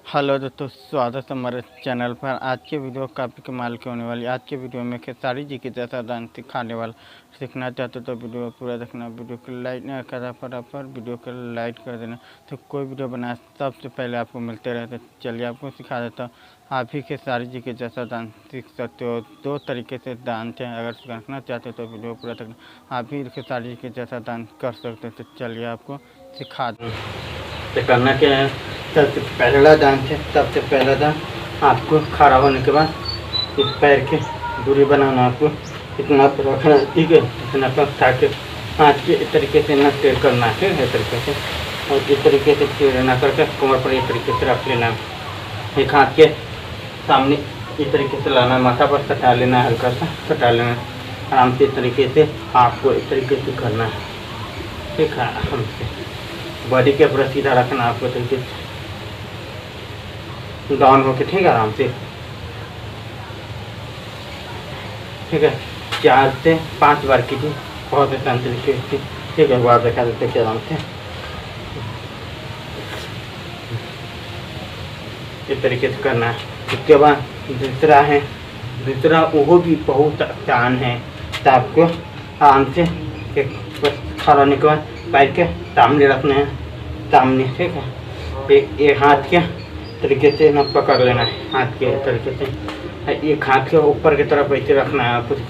Hello दोस्तों, स्वागत है हमारे चैनल पर। आज के वीडियो काफ़ी कमाल की होने वाली। आज के वीडियो में खेसारी जी की जैसा डांस सिखाने वाला। सीखना चाहते तो वीडियो पूरा देखना। वीडियो को लाइक नहीं करा पर वीडियो को लाइक कर देना, तो कोई वीडियो बनाए सबसे पहले आपको मिलते रहते। चलिए आपको सिखा देता हूँ। आप भी खेसारी जी के जैसा डांस सीख सकते हो। दो तरीके से डांस है, अगर सीखना चाहते हो तो वीडियो पूरा देखना। आप भी खेसारी जी के जैसा डांस कर सकते हो। तो चलिए आपको सिखा दूँ। तो करना क्या है, सबसे पहला डांस है। सबसे पहला डांस आपको खड़ा होने के बाद इस पैर की दूरी बनाना, आपको इतना रखना, ठीक है। इतना पर उठा के हाथ के इस तरीके से ना टेढ़ करना है, इस तरीके से। और इस तरीके से टेढ़ ना करके कमर पर इस तरीके से रख लेना। एक हाथ के सामने इस तरीके से लाना, माथा पर सटा लेना, हल्का सा सटा लेना। आराम से इस तरीके से आपको इस तरीके से करना है, ठीक है। आराम से बॉडी के पूरा सीधा रखना आपको, तरीके से डाउन होके, ठीक है। आराम से, ठीक है। 4 से 5 बार कीजिए, बहुत आसान तरीके से, ठीक है। बार दिखा देते हैं आराम से इस तरीके से करना है। उसके बाद दूसरा वो भी बहुत आसान है। तो आपको आराम से खड़ा होने के बाद पैर के सामने रखना है, सामने, ठीक है। एक हाथ के तरीके से ना पकड़ लेना है, हाथ के तरीके से। एक हाथ के ऊपर की तरफ ऐसे रखना है आपको, इस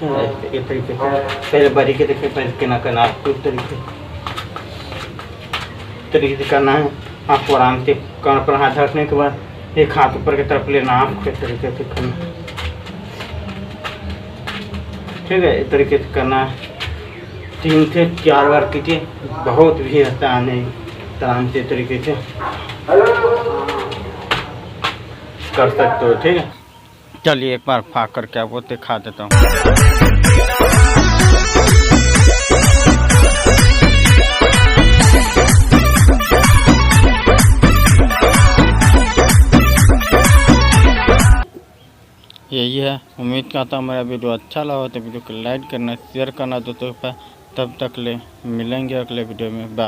तरीके से। पहले बड़ी के देखिए, पैर के ना करना आपको, इस तरीके से करना है आपको। आराम से कमर पर हाथ रखने के बाद एक हाथ ऊपर की तरफ लेना आपको, इस तरीके से करना, ठीक है। इस तरीके से करना है। 3 से 4 बार कीजिए, बहुत भी आसान है। आराम से तरीके से कर सकते हो, ठीक है। चलिए एक बार फाक करके आपको दिखा देता हूँ। यही है। उम्मीद करता हूँ मेरा वीडियो अच्छा लगा तो वीडियो को लाइक करना, शेयर करना दोस्तों पर। तब तक ले मिलेंगे अगले वीडियो में। बाय।